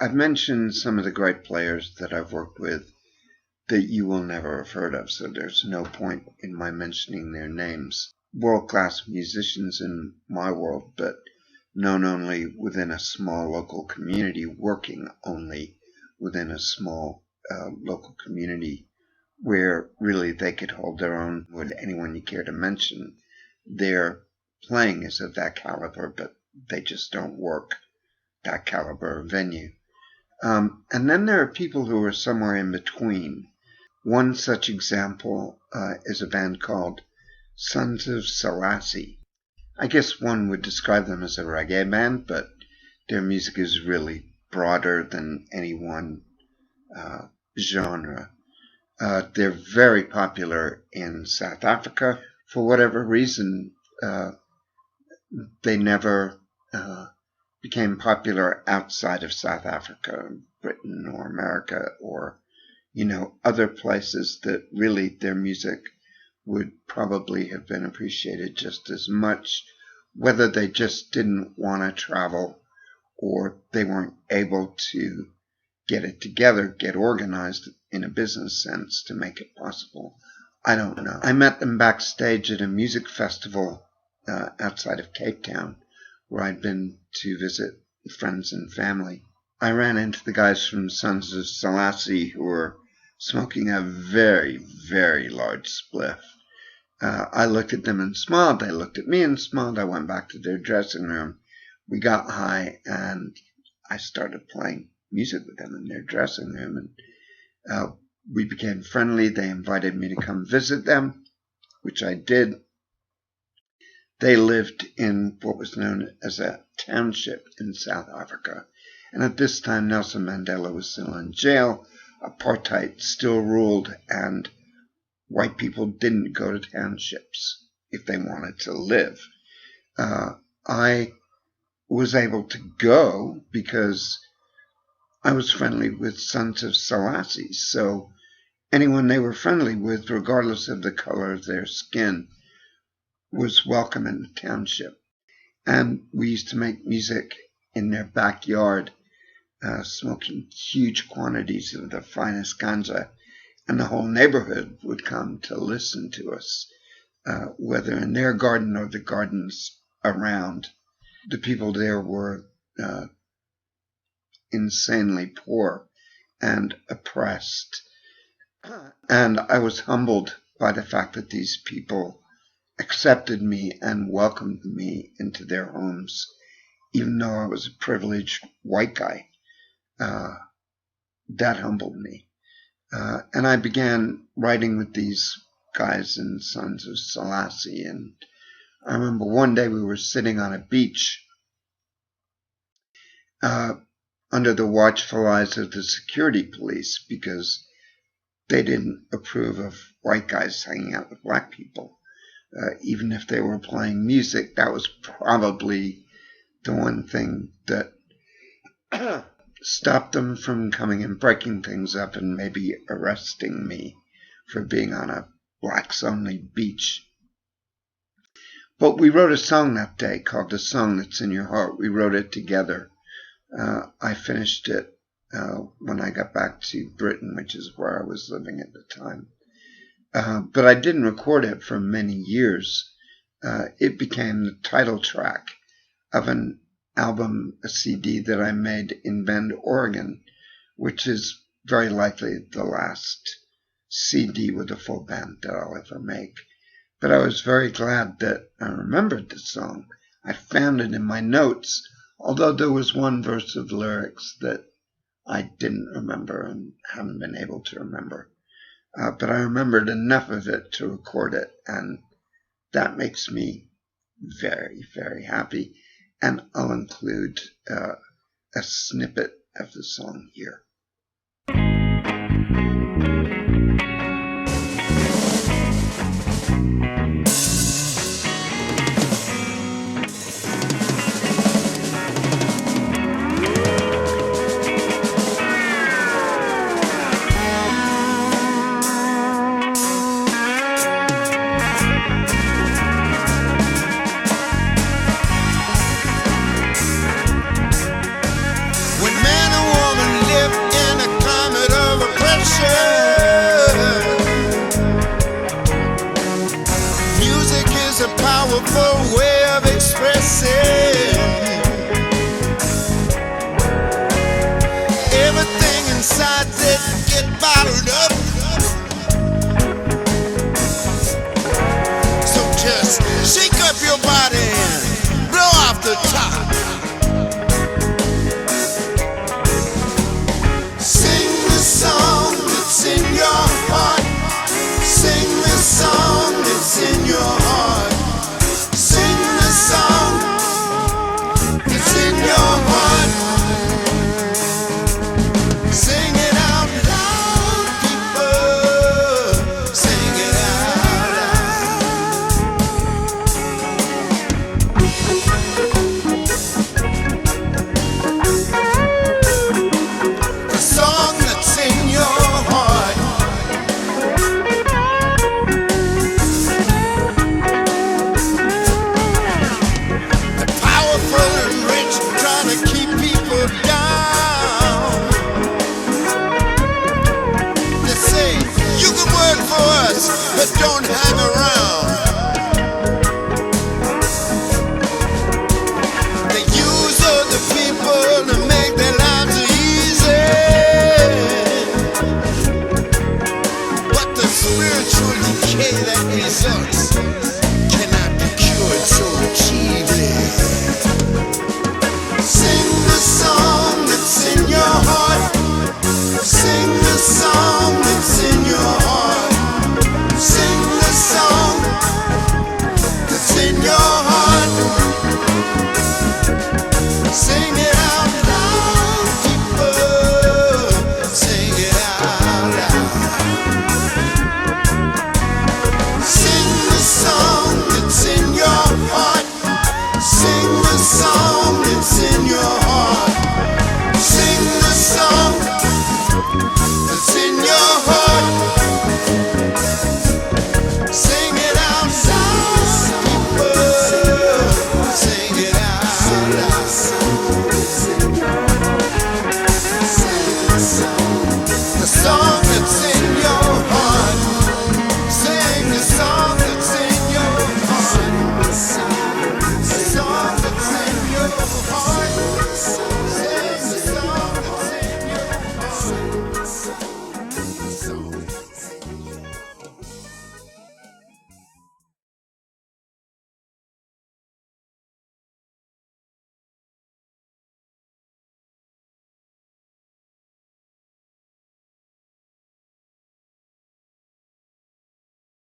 I've mentioned some of the great players that I've worked with that you will never have heard of, so there's no point in my mentioning their names. World-class musicians in my world, but known only within a small local community, working only within a small local community where really they could hold their own with anyone you care to mention. Their playing is of that caliber, but they just don't work that caliber of venue. And then there are people who are somewhere in between. One such example is a band called Sons of Selassie. I guess one would describe them as a reggae band, but their music is really broader than any one genre. They're very popular in South Africa. For whatever reason, they never became popular outside of South Africa, Britain or America, or other places that really their music would probably have been appreciated just as much, whether they just didn't want to travel or they weren't able to get it together, get organized in a business sense to make it possible. I don't know. I met them backstage at a music festival outside of Cape Town, where I'd been to visit friends and family. I ran into the guys from Sons of Selassie who were smoking a very, very large spliff. I looked at them and smiled. They looked at me and smiled. I went back to their dressing room. We got high, and I started playing music with them in their dressing room. And we became friendly. They invited me to come visit them, which I did. They lived in what was known as a township in South Africa. And at this time, Nelson Mandela was still in jail. Apartheid still ruled, and white people didn't go to townships if they wanted to live. I was able to go because I was friendly with Sons of Selassie. So anyone they were friendly with, regardless of the color of their skin, was welcome in the township. And we used to make music in their backyard, smoking huge quantities of the finest ganja, and the whole neighborhood would come to listen to us, whether in their garden or the gardens around. The people there were insanely poor and oppressed, and I was humbled by the fact that these people accepted me and welcomed me into their homes, even though I was a privileged white guy. That humbled me. And I began writing with these guys in Sons of Selassie. And I remember one day we were sitting on a beach under the watchful eyes of the security police because they didn't approve of white guys hanging out with black people. Even if they were playing music, that was probably the one thing that stopped them from coming and breaking things up and maybe arresting me for being on a blacks-only beach. But we wrote a song that day called The Song That's in Your Heart. We wrote it together. I finished it when I got back to Britain, which is where I was living at the time. But I didn't record it for many years. It became the title track of an album, a CD that I made in Bend, Oregon, which is very likely the last CD with a full band that I'll ever make. But I was very glad that I remembered the song. I found it in my notes, although there was one verse of lyrics that I didn't remember and haven't been able to remember. But I remembered enough of it to record it, and that makes me very, very happy. And I'll include a snippet of the song here. When man and woman turn up.